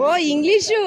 ಓ English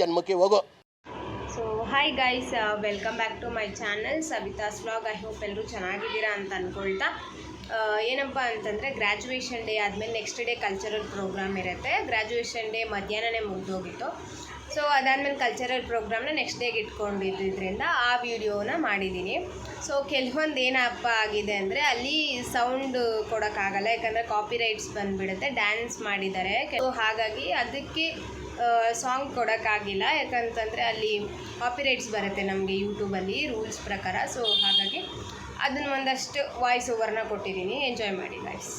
ಜನ್ಮಕ್ಕೆ ಹೋಗೋ. So hi guys, welcome back to my channel Savitha's vlog. I hope ಎಲ್ಲರೂ ಚೆನ್ನಾಗಿದ್ದೀರಾ ಅಂತ ಅಂದ್ಕೊಳ್ತಾ, ಏನಪ್ಪ ಅಂತಂದರೆ ಗ್ರ್ಯಾಜುಯೇಷನ್ ಡೇ ಆದಮೇಲೆ ನೆಕ್ಸ್ಟ್ ಡೇ ಕಲ್ಚರಲ್ ಪ್ರೋಗ್ರಾಮ್ ಇರುತ್ತೆ. ಗ್ರ್ಯಾಜುಯೇಷನ್ ಡೇ ಮಧ್ಯಾಹ್ನನೇ ಮುಗಿದೋಗಿತ್ತು. ಸೊ ಅದಾದಮೇಲೆ ಕಲ್ಚರಲ್ ಪ್ರೋಗ್ರಾಮ್ನ ನೆಕ್ಸ್ಟ್ ಡೇಗೆ ಇಟ್ಕೊಂಡಿದ್ದರಿಂದ ಆ ವಿಡಿಯೋನ ಮಾಡಿದ್ದೀನಿ. ಸೊ ಕೆಲವೊಂದು ಏನಪ್ಪ ಆಗಿದೆ ಅಂದರೆ ಅಲ್ಲಿ ಸೌಂಡ್ ಕೊಡೋಕ್ಕಾಗಲ್ಲ, ಯಾಕಂದರೆ ಕಾಪಿರೈಟ್ಸ್ ಬಂದುಬಿಡುತ್ತೆ. ಡ್ಯಾನ್ಸ್ ಮಾಡಿದ್ದಾರೆ, ಸೊ ಹಾಗಾಗಿ ಅದಕ್ಕೆ ಸಾಂಗ್ ಕೊಡೋಕ್ಕಾಗಿಲ್ಲ. ಯಾಕಂತಂದರೆ ಅಲ್ಲಿ ಕಾಪಿರೈಟ್ಸ್ ಬರುತ್ತೆ ನಮಗೆ ಯೂಟ್ಯೂಬಲ್ಲಿ ರೂಲ್ಸ್ ಪ್ರಕಾರ. ಸೊ ಹಾಗಾಗಿ ಅದನ್ನು ಒಂದಷ್ಟು ವಾಯ್ಸ್ ಓವರ್ನ ಕೊಟ್ಟಿದ್ದೀನಿ, ಎಂಜಾಯ್ ಮಾಡಿ ಗೈಸ್.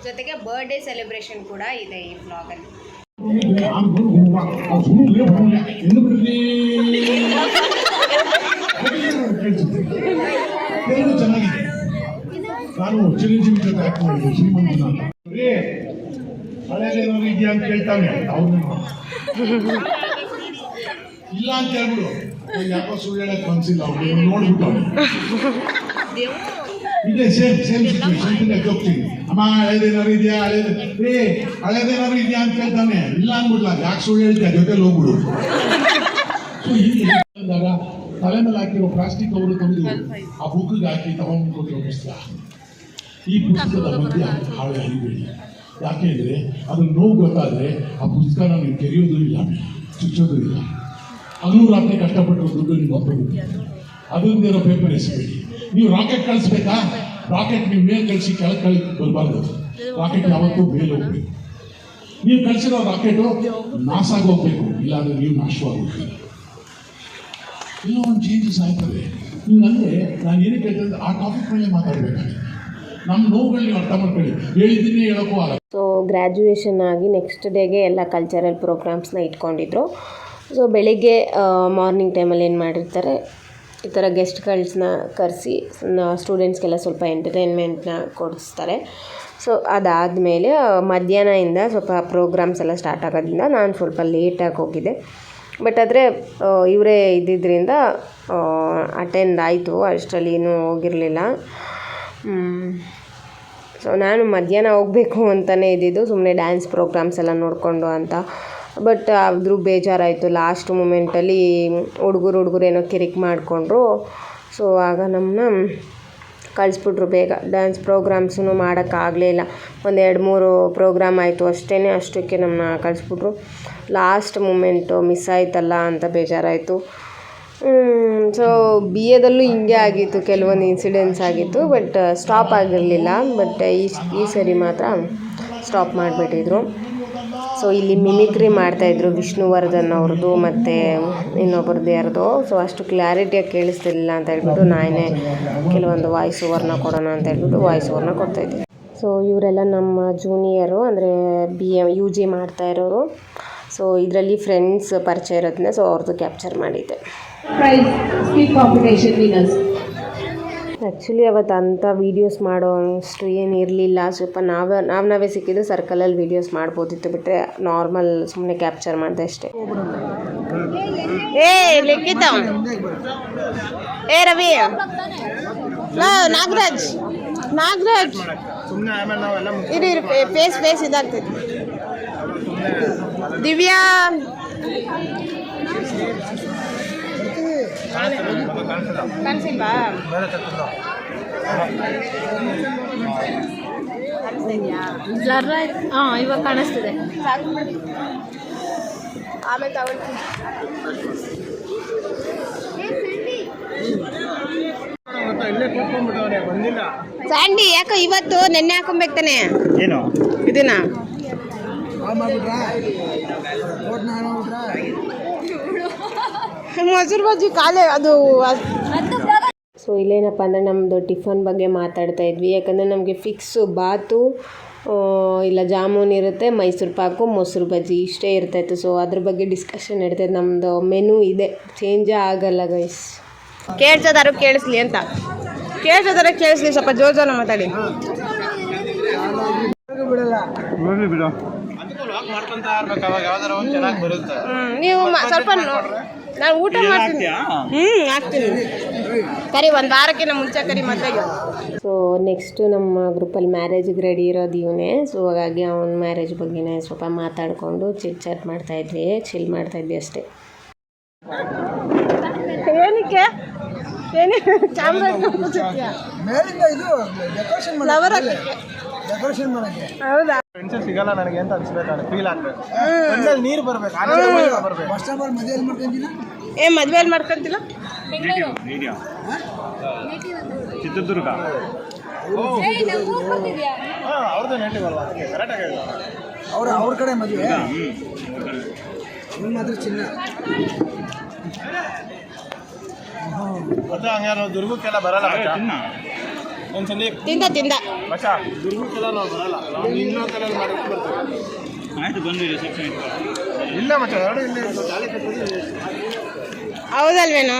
ಜೊತೆಗೆ ಬರ್ಡೇ ಸೆಲೆಬ್ರೇಷನ್ ಕೂಡ ಇದೆ ಈ ವ್ಲಾಗಲ್ಲಿ. ನಾನು ಚಿರಂಜೀವಿ ಜೊತೆ ಆಕ್ಟ್ ಮಾಡಿದ್ದೆ, ಶ್ರೀಮಂತ ಹಳೇದೇನಾದ್ರು ಇದೆಯಾ ಅಂತ ಕೇಳ್ತಾನೆ. ಅವ್ರನ್ನ ಇಲ್ಲ ಅಂತ ಹೇಳ್ಬಿಡು, ಯಾಕೋ ಸುಳ್ಳು ಹೇಳಕ್ ಮನ್ಸಿಲ್ಲ ಅವ್ರಿಗೆ ನೋಡ್ಬಿಟ್ಟು ಇದೆ ಸೇಮ್ ಸಿಚುವೇಶನ್ ಹೋಗ್ತೀನಿ. ಅಮ್ಮ ಹಳೇದೇನಾದ್ರು ಇದೆಯಾ ಹಳೇದೇನಾದ್ರು ಇದೆಯಾ ಅಂತ ಕೇಳ್ತಾನೆ. ಇಲ್ಲ ಅಂದ್ಬಿಡ್ಲ, ಯಾಕೆ ಸುಳ್ಳು ಹೇಳ್ತಾ ಜೊತೆಲಿ ಹೋಗ್ಬಿಡು. ಅಂದಾಗ ತಲೆ ಮೇಲೆ ಹಾಕಿರೋ ಪ್ಲಾಸ್ಟಿಕ್ ಅವರು ತಂದು ಆ ಬುಕ್ಗೆ ಹಾಕಿ ತಗೊಂಡು ಕೊಟ್ಟಿರೋ ಪುಸ್ತಕ. ಈ ಪುಸ್ತಕದ ಮಧ್ಯೆ ಹಾಳೆ ಹರಿಬೇಡಿ. ಯಾಕೆಂದರೆ ಅದು ನೋವು ಗೊತ್ತಾದರೆ ಆ ಪುಸ್ತಕನ ನೀವು ತೆರೆಯೋದು ಇಲ್ಲ, ಚುಚ್ಚೋದು ಇಲ್ಲ. ಹಗಲು ರಾತ್ರಿ ಕಷ್ಟಪಟ್ಟು ದುಡ್ಡು ನೀವು ಹೋಗ್ಬೇಕು. ಅದೊಂದೇನೋ ಪೇಪರ್ ಎಸಬೇಡಿ. ನೀವು ರಾಕೆಟ್ ಕಳಿಸ್ಬೇಕಾ, ರಾಕೆಟ್ ನೀವು ಮೇಲೆ ಕಳಿಸಿ ಕೆಳಗೆ ಬರಬಾರ್ದು. ರಾಕೆಟ್ ಯಾವತ್ತೂ ಮೇಲೆ ಹೋಗ್ಬೇಕು. ನೀವು ಕಳಿಸಿರೋ ರಾಕೆಟು ನಾಶ ಆಗೋಗ್ಬೇಕು, ಇಲ್ಲಾಂದ್ರೆ ನೀವು ನಾಶವಾಗಬೇಕು. ಎಲ್ಲ ಒಂದು ಚೇಂಜಸ್ ಆಯ್ತದೆ. ನೀವು ನನಗೆ ನಾನು ಏನಕ್ಕೆ ಹೇಳ್ತಂದ್ರೆ ಆ ಟಾಪಿಕ್ ಮೇಲೆ ಮಾತಾಡಬೇಕಾಗಿದೆ. ನಮ್ಮ ನೋವುಗಳನ್ನ ಅರ್ಥ ಮಾಡ್ಕೊಳ್ಳಿ, ಹೇಳಿದ್ದೀನಿ ಹೇಳೋಕ್ಕೂ ಆಗಲ್ಲ. ಸೊ ಗ್ರ್ಯಾಜುಯೇಷನ್ ಆಗಿ ನೆಕ್ಸ್ಟ್ ಡೇಗೆ ಎಲ್ಲ ಕಲ್ಚರಲ್ ಪ್ರೋಗ್ರಾಮ್ಸ್ನ ಇಟ್ಕೊಂಡಿದ್ರು. ಸೊ ಬೆಳಿಗ್ಗೆ ಮಾರ್ನಿಂಗ್ ಟೈಮಲ್ಲಿ ಏನು ಮಾಡಿರ್ತಾರೆ, ಈ ಥರ ಗೆಸ್ಟ್ಗಳನ್ನ ಕರೆಸಿ ಸ್ಟೂಡೆಂಟ್ಸ್ಗೆಲ್ಲ ಸ್ವಲ್ಪ ಎಂಟರ್ಟೈನ್ಮೆಂಟ್ನ ಕೊಡಿಸ್ತಾರೆ. ಸೊ ಅದಾದಮೇಲೆ ಮಧ್ಯಾಹ್ನದಿಂದ ಸ್ವಲ್ಪ ಪ್ರೋಗ್ರಾಮ್ಸ್ ಎಲ್ಲ ಸ್ಟಾರ್ಟ್ ಆಗೋದ್ರಿಂದ ನಾನು ಸ್ವಲ್ಪ ಲೇಟಾಗಿ ಹೋಗಿದ್ದೆ. ಬಟ್ ಆದರೆ ಇವರೇ ಇದ್ದಿದ್ದರಿಂದ ಅಟೆಂಡ್ ಆಯಿತು, ಅಷ್ಟರಲ್ಲಿ ಏನೂ ಹೋಗಿರಲಿಲ್ಲ. ಸೊ ನಾನು ಮಧ್ಯಾಹ್ನ ಹೋಗಬೇಕು ಅಂತಲೇ ಇದ್ದಿದ್ದು, ಸುಮ್ಮನೆ ಡ್ಯಾನ್ಸ್ ಪ್ರೋಗ್ರಾಮ್ಸ್ ಎಲ್ಲ ನೋಡಿಕೊಂಡು ಅಂತ. ಬಟ್ ಆದರೂ ಬೇಜಾರಾಯಿತು. ಲಾಸ್ಟ್ ಮೂಮೆಂಟಲ್ಲಿ ಹುಡುಗರು ಏನೋ ಕಿರಿಕ್ ಮಾಡಿಕೊಂಡ್ರು. ಸೊ ಆಗ ನಮ್ಮನ್ನ ಕಳಿಸ್ಬಿಟ್ರು ಬೇಗ. ಡ್ಯಾನ್ಸ್ ಪ್ರೋಗ್ರಾಮ್ಸೂ ಮಾಡೋಕ್ಕಾಗಲೇ ಇಲ್ಲ. 1-2-3 ಪ್ರೋಗ್ರಾಮ್ ಆಯಿತು ಅಷ್ಟೇ, ಅಷ್ಟಕ್ಕೆ ನಮ್ಮನ್ನ ಕಳಿಸ್ಬಿಟ್ರು. ಲಾಸ್ಟ್ ಮೂಮೆಂಟು ಮಿಸ್ ಆಯ್ತಲ್ಲ ಅಂತ ಬೇಜಾರಾಯಿತು. ಸೊ ಬಿ ಎದಲ್ಲೂ ಹಿಂಗೆ ಆಗಿತ್ತು, ಕೆಲವೊಂದು ಇನ್ಸಿಡೆಂಟ್ಸ್ ಆಗಿತ್ತು. ಬಟ್ ಸ್ಟಾಪ್ ಆಗಿರಲಿಲ್ಲ. ಬಟ್ ಈ ಸರಿ ಮಾತ್ರ ಸ್ಟಾಪ್ ಮಾಡಿಬಿಟ್ಟಿದ್ರು. ಸೊ ಇಲ್ಲಿ ಮಿಮಿಕ್ರಿ ಮಾಡ್ತಾಯಿದ್ರು, ವಿಷ್ಣುವರ್ಧನ್ ಅವ್ರದ್ದು ಮತ್ತು ಇನ್ನೊಬ್ರದ್ದು ಯಾರ್ದು. ಸೊ ಅಷ್ಟು ಕ್ಲಾರಿಟಿಯಾಗಿ ಕೇಳಿಸ್ತಿರ್ಲಿಲ್ಲ ಅಂತ ಹೇಳ್ಬಿಟ್ಟು ನಾನೇ ಕೆಲವೊಂದು ವಾಯ್ಸ್ ಓವರ್ನ ಕೊಡೋಣ ಅಂತ ಹೇಳ್ಬಿಟ್ಟು ವಾಯ್ಸ್ ಓವರ್ನ ಕೊಡ್ತಾಯಿದ್ದೆ. ಸೊ ಇವರೆಲ್ಲ ನಮ್ಮ ಜೂನಿಯರು, ಅಂದರೆ UG ಮಾಡ್ತಾ ಇರೋರು. ಸೊ ಇದರಲ್ಲಿ ಫ್ರೆಂಡ್ಸ್ ಪರಿಚಯ ಇರೋದನ್ನ ಸೊ ಅವ್ರದ್ದು ಕ್ಯಾಪ್ಚರ್ ಮಾಡಿದ್ದೆ. ಆ್ಯಕ್ಚುಲಿ ಅವತ್ತು ಅಂಥ ವೀಡಿಯೋಸ್ ಮಾಡೋ ಅಷ್ಟು ಏನು ಇರಲಿಲ್ಲ. ಸ್ವಲ್ಪ ನಾವೇ ಸಿಕ್ಕಿದ್ದು ಸರ್ಕಲಲ್ಲಿ ವೀಡಿಯೋಸ್ ಮಾಡ್ಬೋದಿತ್ತು, ಬಿಟ್ಟರೆ ನಾರ್ಮಲ್ ಸುಮ್ಮನೆ ಕ್ಯಾಪ್ಚರ್ ಮಾಡಿದೆ ಅಷ್ಟೇ. ಲಿಖಿತ, ರವಿ, ನಾಗರಾಜ್ ಇರಿ, ಫೇಸ್ ಇದಾಗ್ತೈತಿ. ದಿವ್ಯಾ, ಕಾಣಿಸಿಲ್ವಾ? ಇವಾಗ ಕಾಣಿಸ್ತಿದೆ. ಆಮೇಲೆ ತಗೊಳ್ತೀನಿ. ಸ್ಯಾಂಡಿ ಯಾಕೋ ಇವತ್ತು ನೆನ್ನೆ ಹಾಕೊಬೇಕು ತಾನೆ ಇದನ್ನ. ಮೊಸರು ಬಜ್ಜಿ ಕಾಲೇ ಅದು. ಸೊ ಇಲ್ಲೇನಪ್ಪ ಅಂದರೆ ನಮ್ಮದು ಟಿಫನ್ ಬಗ್ಗೆ ಮಾತಾಡ್ತಾ ಇದ್ವಿ. ಯಾಕಂದರೆ ನಮಗೆ ಫಿಕ್ಸು ಬಾತು ಇಲ್ಲ ಜಾಮೂನ್ ಇರುತ್ತೆ, ಮೈಸೂರು ಪಾಕು, ಮೊಸರು ಬಜ್ಜಿ ಇಷ್ಟೇ ಇರ್ತಾಯಿತ್ತು. ಸೊ ಅದ್ರ ಬಗ್ಗೆ ಡಿಸ್ಕಷನ್ ನಡೀತೈತೆ. ನಮ್ಮದು ಮೆನು ಇದೆ, ಚೇಂಜೇ ಆಗಲ್ಲ ಗೈಸ್. ಕೇಳಿಸೋದಾರು ಕೇಳಿಸ್ಲಿ ಅಂತ, ಕೇಳಿಸ್ಲಿ, ಸ್ವಲ್ಪ ಜೋಜೋನ ಮಾತಾಡಿ. ನೀವು ಸ್ವಲ್ಪ ನಾನು ಊಟ ಮಾಡ್ತೀನಿ. ಹಾಕ್ತೀನಿ ಕರಿ, ಒಂದು ವಾರಕ್ಕಿಂತ ಮುಂಚೆ ಕರಿ ಮದುವೆಗೆ. ಸೊ ನೆಕ್ಸ್ಟು ನಮ್ಮ ಗ್ರೂಪಲ್ಲಿ ಮ್ಯಾರೇಜಿಗೆ ರೆಡಿ ಇರೋದು ಇವನೇ. ಸೊ ಹಾಗಾಗಿ ಅವನ ಮ್ಯಾರೇಜ್ ಬಗ್ಗೆನೇ ಸ್ವಲ್ಪ ಮಾತಾಡಿಕೊಂಡು ಚಿಟ್ ಚಾಟ್ ಮಾಡ್ತಾಯಿದ್ವಿ, ಚಿಲ್ ಮಾಡ್ತಾಯಿದ್ವಿ ಅಷ್ಟೇ. ಏನಕ್ಕೆ ಕ್ಯಾಮ್ರಾ ಡೆಕೋರೇಷನ್ ಮಾಡೋಕ್ಕೆ? ಹೌದಾ, ಫ್ರೆಂಡ್ಸ್ ಸಿಗಲ್ಲ ನನಗೆ ಅಂತ ಅನ್ಸ್ಬೇಕು, ಫೀಲ್ ಆಗ್ಬೇಕು, ನೀರು ಬರ್ಬೇಕು. ಫಸ್ಟ್ ಆಫ್ ಆಲ್ ಮದುವೆಯಲ್ಲಿ ಮಾಡ್ಕೊಂತಿಲ್ಲ. ಚಿತ್ರದುರ್ಗ ಅವ್ರದ್ದು ನೇಟಿವ್ ಅಲ್ವಾ, ಕರೆಕ್ಟಾಗಿ ಅವ್ರ ಕಡೆ ಮದುವೆ ಮಾತ್ರ ಚಿನ್ನ. ಮತ್ತೆ ಹಂಗಾರು ದುರ್ಗಕ್ಕೆಲ್ಲ ಬರಲ್ಲ ಒಂದ್ಸಲಿ ತಿಂದ ಮಚ್ಚ, ದುರ್ಗಕ್ಕೆಲ್ಲ ನಾವು ಬರಲ್ಲ, ನಾವು ಇನ್ನೊಂದು ಕಡೆ ಮಾಡೋಕ್ಕೆ ಬರ್ತೀವಿ. ಆಯ್ತು ಬಂದು ರಿಸೆಪ್ಷನ್ ಇಲ್ಲ ಮಚ್ಚ, ಎರಡು ಇಲ್ಲಿ ತಾಳಿ ಕಟ್ಟೋದು. ಹೌದಲ್ವೇನೋ,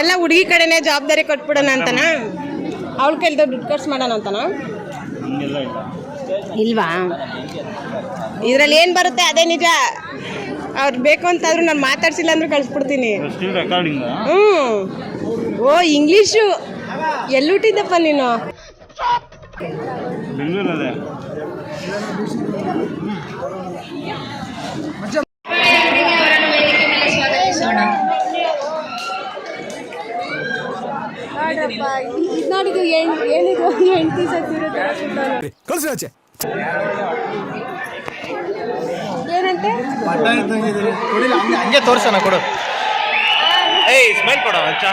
ಎಲ್ಲ ಹುಡುಗಿ ಕಡೆನೇ ಜವಾಬ್ದಾರಿ ಕೊಟ್ಬಿಡೋಣ ಅಂತನಾ, ಅವಳ ಕೈಲ್ದ ದುಡ್ಡು ಖರ್ಚು ಮಾಡೋಣ ಅಂತನಾ? ಹಂಗೆಲ್ಲ ಇಲ್ಲ ಇಲ್ವಾ? ಇದರಲ್ಲಿ ಏನು ಬರುತ್ತೆ ಅದೇ ನಿಜ. ಅವ್ರು ಬೇಕು ಅಂತಾದ್ರೂ ನಾನು ಮಾತಾಡ್ಸಿಲ್ಲ ಅಂದ್ರೆ ಕಳಿಸ್ಬಿಡ್ತೀನಿ. ರೆಕಾರ್ಡಿಂಗ್. ಓ ಇಂಗ್ಲೀಷು ಎಲ್ಲುಟ್ಟಿದ್ದಪ್ಪ ನೀನು? ಬೆಂಗಳೂರಲ್ಲೇ. ನೋಡಿದ್ದು ಏನಿದು ಹೆಂಡತಿ ಸತ್ತಿರೋದು ಏನಂತೆ? ಹಂಗೆ ತೋರ್ಸೋಣ, ಕೊಡು. ಏಯ್ ಸ್ಮೈಲ್ ಕೊಡ ಮಚ್ಚ.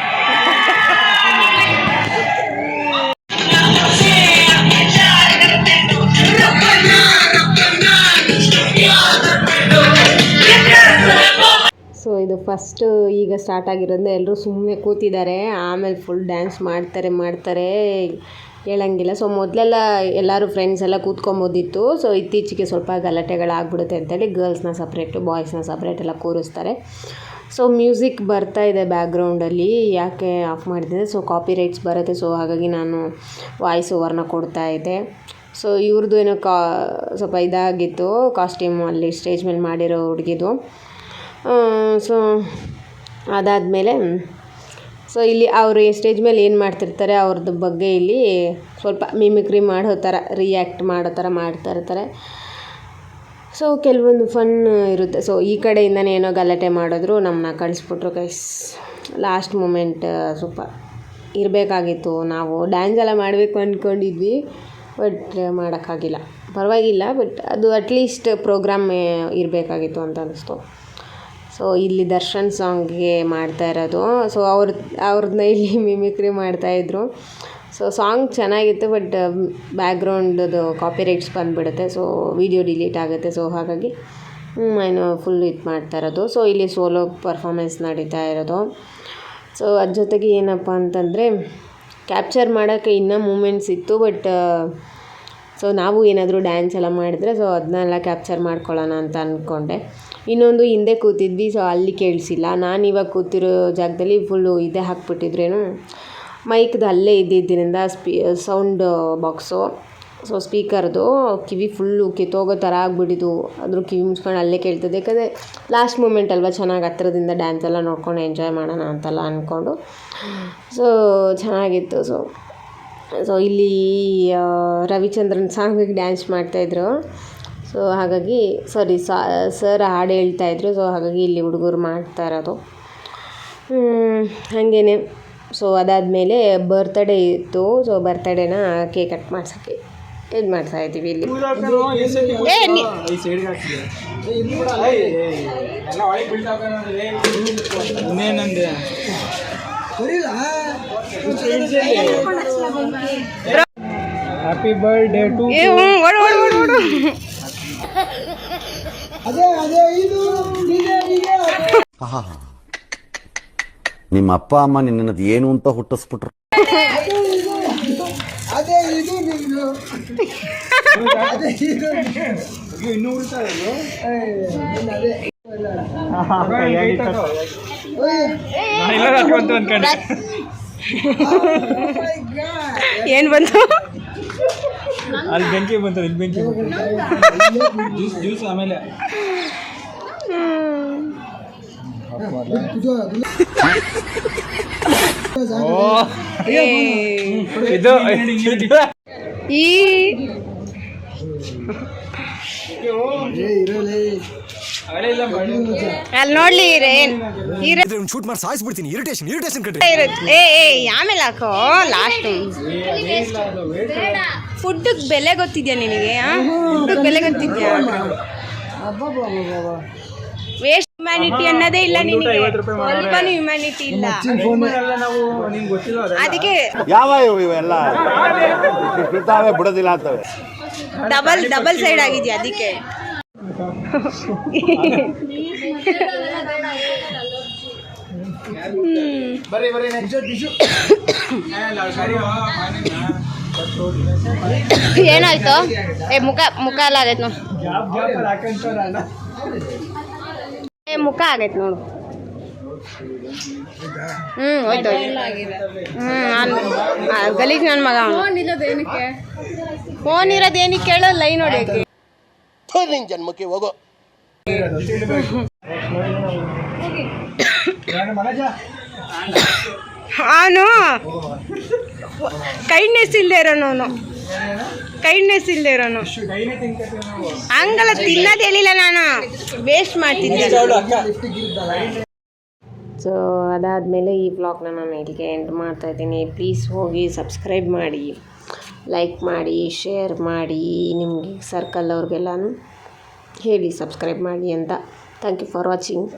ಸೊ ಇದು ಫಸ್ಟು ಈಗ ಸ್ಟಾರ್ಟ್ ಆಗಿರೋದ್ರಿಂದ ಎಲ್ಲರೂ ಸುಮ್ಮನೆ ಕೂತಿದ್ದಾರೆ. ಆಮೇಲೆ ಫುಲ್ ಡ್ಯಾನ್ಸ್ ಮಾಡ್ತಾರೆ ಹೇಳಂಗಿಲ್ಲ. ಸೊ ಮೊದಲೆಲ್ಲ ಎಲ್ಲರೂ ಫ್ರೆಂಡ್ಸ್ ಎಲ್ಲ ಕೂತ್ಕೊಬೋದಿತ್ತು. ಸೊ ಇತ್ತೀಚೆಗೆ ಸ್ವಲ್ಪ ಗಲಾಟೆಗಳಾಗ್ಬಿಡುತ್ತೆ ಅಂತೇಳಿ ಗರ್ಲ್ಸ್ನ ಸಪ್ರೇಟು ಬಾಯ್ಸ್ನ ಸಪ್ರೇಟ್ ಎಲ್ಲ ಕೂರಿಸ್ತಾರೆ. ಸೊ ಮ್ಯೂಸಿಕ್ ಬರ್ತಾ ಇದೆ ಬ್ಯಾಕ್ಗ್ರೌಂಡಲ್ಲಿ, ಯಾಕೆ ಆಫ್ ಮಾಡಿದ್ದೆ? ಸೊ ಕಾಪಿ ರೈಟ್ಸ್ ಬರುತ್ತೆ. ಸೊ ಹಾಗಾಗಿ ನಾನು ವಾಯ್ಸ್ ಓವರ್ನ ಕೊಡ್ತಾಯಿದ್ದೆ. ಸೊ ಇವ್ರದ್ದು ಏನೋ ಸ್ವಲ್ಪ ಇದಾಗಿತ್ತು ಕಾಸ್ಟ್ಯೂಮ್ ಅಲ್ಲಿ ಸ್ಟೇಜ್ ಮೇಲೆ ಮಾಡಿರೋ ಹುಡುಗಿದು. ಸೊ ಅದಾದಮೇಲೆ ಸೊ ಇಲ್ಲಿ ಅವರು ಸ್ಟೇಜ್ ಮೇಲೆ ಏನು ಮಾಡ್ತಿರ್ತಾರೆ ಅವ್ರದ್ದು ಬಗ್ಗೆ ಇಲ್ಲಿ ಸ್ವಲ್ಪ ಮಿಮಿಕ್ರಿ ಮಾಡೋ ಥರ, ರಿಯಾಕ್ಟ್ ಮಾಡೋ ಥರ ಮಾಡ್ತಾ ಇರ್ತಾರೆ. ಸೊ ಕೆಲವೊಂದು ಫನ್ ಇರುತ್ತೆ. ಸೊ ಈ ಕಡೆಯಿಂದನೇ ಏನೋ ಗಲಾಟೆ ಮಾಡಿದ್ರು, ನಮ್ಮನ್ನ ಕಳಿಸ್ಬಿಟ್ರು ಗೈಸ್. ಲಾಸ್ಟ್ ಮೂಮೆಂಟ್ ಸ್ವಲ್ಪ ಇರಬೇಕಾಗಿತ್ತು. ನಾವು ಡ್ಯಾನ್ಸ್ ಎಲ್ಲ ಮಾಡಬೇಕು ಅಂದ್ಕೊಂಡಿದ್ವಿ, ಬಟ್ ಮಾಡೋಕ್ಕಾಗಿಲ್ಲ. ಪರವಾಗಿಲ್ಲ, ಬಟ್ ಅದು ಅಟ್ಲೀಸ್ಟ್ ಪ್ರೋಗ್ರಾಮ್ ಇರಬೇಕಾಗಿತ್ತು ಅಂತ ಅನ್ನಿಸ್ತು. ಸೊ ಇಲ್ಲಿ ದರ್ಶನ್ ಸಾಂಗ್ಗೆ ಮಾಡ್ತಾ ಇರೋದು. ಸೊ ಅವ್ರನ್ನ ಇಲ್ಲಿ ಮಿಮಿಕ್ರಿ ಮಾಡ್ತಾಯಿದ್ರು. ಸೊ ಸಾಂಗ್ ಚೆನ್ನಾಗಿತ್ತು, ಬಟ್ ಬ್ಯಾಕ್ಗ್ರೌಂಡದು ಕಾಪಿ ರೈಟ್ಸ್ ಬಂದುಬಿಡುತ್ತೆ. ಸೊ ವಿಡಿಯೋ ಡಿಲೀಟ್ ಆಗುತ್ತೆ. ಸೊ ಹಾಗಾಗಿ ಏನು ಫುಲ್ ಇದು ಮಾಡ್ತಾ ಇರೋದು. ಸೊ ಇಲ್ಲಿ ಸೋಲೋ ಪರ್ಫಾಮೆನ್ಸ್ ನಡೀತಾ ಇರೋದು. ಸೊ ಅದ್ರ ಜೊತೆಗೆ ಏನಪ್ಪ ಅಂತಂದರೆ ಕ್ಯಾಪ್ಚರ್ ಮಾಡೋಕ್ಕೆ ಇನ್ನೂ ಮೂಮೆಂಟ್ಸ್ ಇತ್ತು, ಬಟ್ ಸೊ ನಾವು ಏನಾದರೂ ಡ್ಯಾನ್ಸ್ ಎಲ್ಲ ಮಾಡಿದ್ರೆ ಸೊ ಅದನ್ನೆಲ್ಲ ಕ್ಯಾಪ್ಚರ್ ಮಾಡ್ಕೊಳ್ಳೋಣ ಅಂತ ಅಂದ್ಕೊಂಡೆ. ಇನ್ನೊಂದು ಹಿಂದೆ ಕೂತಿದ್ವಿ, ಸೊ ಅಲ್ಲಿ ಕೇಳಿಸಿಲ್ಲ. ನಾನು ಇವಾಗ ಕೂತಿರೋ ಜಾಗದಲ್ಲಿ ಫುಲ್ಲು ಇದೇ ಹಾಕ್ಬಿಟ್ಟಿದ್ರೇನು ಮೈಕ್ದು ಅಲ್ಲೇ ಇದ್ದಿದ್ದರಿಂದ ಸೌಂಡ್ ಬಾಕ್ಸು, ಸೊ ಸ್ಪೀಕರ್ದು ಕಿವಿ ಫುಲ್ಲು ಕಿತ್ತೋಗೋ ಥರ ಆಗಿಬಿಟ್ಟಿದ್ದು. ಅದ್ರ ಕಿವಿ ಮುಚ್ಕೊಂಡು ಅಲ್ಲೇ ಕೇಳ್ತದೆ, ಯಾಕಂದರೆ ಲಾಸ್ಟ್ ಮೂಮೆಂಟ್ ಅಲ್ವಾ, ಚೆನ್ನಾಗಿ ಹತ್ರದಿಂದ ಡ್ಯಾನ್ಸ್ ಎಲ್ಲ ನೋಡ್ಕೊಂಡು ಎಂಜಾಯ್ ಮಾಡೋಣ ಅಂತೆಲ್ಲ ಅಂದ್ಕೊಂಡು. ಸೊ ಚೆನ್ನಾಗಿತ್ತು. ಸೊ ಇಲ್ಲಿ ರವಿಚಂದ್ರನ್ ಸಾಂಗಿಗೆ ಡ್ಯಾನ್ಸ್ ಮಾಡ್ತಾಯಿದ್ರು. ಸೊ ಹಾಗಾಗಿ ಸರ್ ಹಾಡು ಹೇಳ್ತಾಯಿದ್ರು. ಸೊ ಹಾಗಾಗಿ ಇಲ್ಲಿ ಹುಡುಗರು ಮಾಡ್ತಾ ಇರೋದು ಹಾಗೇನೆ. ಸೊ ಅದಾದಮೇಲೆ ಬರ್ತ್ಡೇ ಇತ್ತು. ಸೊ ಬರ್ತ್ಡೇನ ಕೇಕ್ ಕಟ್ ಮಾಡ್ಸೋಕ್ಕೆ ಇದು ಮಾಡ್ತಾಯಿದ್ದೀವಿ ಇಲ್ಲಿ. ಹ್ಯಾಪಿ ಬರ್ಡೇ ಟು ನಿಮ್ಮ ಅಪ್ಪ ಅಮ್ಮ ನಿನ್ನದು ಏನು ಅಂತ ಹುಟ್ಟಿಸ್ಬಿಟ್ರು. ಇನ್ನೂ ಉಳಿತಾರೆ ಏನು ಬಂತು ಅಲ್ಲಿ ಬೆಂಕಿ ಬಂತು, ಇಲ್ಲಿ ಬೆಂಕಿ ಜ್ಯೂಸ್ ಆಮೇಲೆ ಈ ಅಲ್ಲಿ ನೋಡ್ಲಿ ಶೂಟ್ ಮಾಡಿ ಸಾಯಿಸ್ಬಿಡ್ತೀನಿ ಇರಿಟೇಷನ್ ಇರುತ್ತೆ ಆಮೇಲೆ ಹಾಕೋ ಲಾಸ್ಟ್ ಫುಡ್ಗೆ ಬೆಲೆ ಗೊತ್ತಿದ್ಯಾ ನಿನಗೆ ಫುಡ್ಗೆ ಬೆಲೆ ಗೊತ್ತಿದ್ಯಾ ವೇಸ್ಟ್ ಹ್ಯುಮ್ಯಾನಿಟಿ ಅನ್ನೋದೇ ಇಲ್ಲ ನಿನಗೆ ಸ್ವಲ್ಪನೂ ಹ್ಯುಮ್ಯಾನಿಟಿ ಇಲ್ಲ ಅದಕ್ಕೆ ಯಾವ ಇವೆಲ್ಲ ಬಿಡೋದಿಲ್ಲ ಅಂತವೆ ಡಬಲ್ ಸೈಡ್ ಆಗಿದ್ಯಾ ಅದಕ್ಕೆ ಏನಾಯ್ತು ಮುಖ ಎಲ್ಲ ಆಗೈತೆ ನೋಡು ಮುಖ ಆಗೈತೆ ನೋಡು ಹೋಯ್ತು ಗಲೀಜ್ ನನ್ನ ಮಗ ಫೋನ್ ಇರೋದು ಏನಕ್ಕೆ ಕೇಳೋ ಲೈನ್ ಹೊಡಿಯೋಕ್ಕೆ ಜನ್ಮಕ್ಕೆ ಹೋಗೋ ಅವನು ಕೈಂಡ್ನೆಸ್ ಇಲ್ಲದೆ ಇರೋನು ಹಂಗಲ್ಲ ತಿನ್ನೋದು ಹೇಳಿಲ್ಲ ನಾನು ವೇಸ್ಟ್ ಮಾಡ್ತಿದ್ದೆ ಸೊ ಅದಾದಮೇಲೆ ಈ ವ್ಲಾಗ್ನ ನಾನು ಇಲ್ಲಿಗೆ ಎಂಡ್ ಮಾಡ್ತಾಯಿದ್ದೀನಿ. ಪ್ಲೀಸ್ ಹೋಗಿ ಸಬ್ಸ್ಕ್ರೈಬ್ ಮಾಡಿ, ಲೈಕ್ ಮಾಡಿ, ಶೇರ್ ಮಾಡಿ, ನಿಮಗೆ ಸರ್ಕಲ್ ಅವ್ರಿಗೆಲ್ಲನೂ ಹೇಳಿ ಸಬ್ಸ್ಕ್ರೈಬ್ ಮಾಡಿ ಅಂತ. Thank you for watching.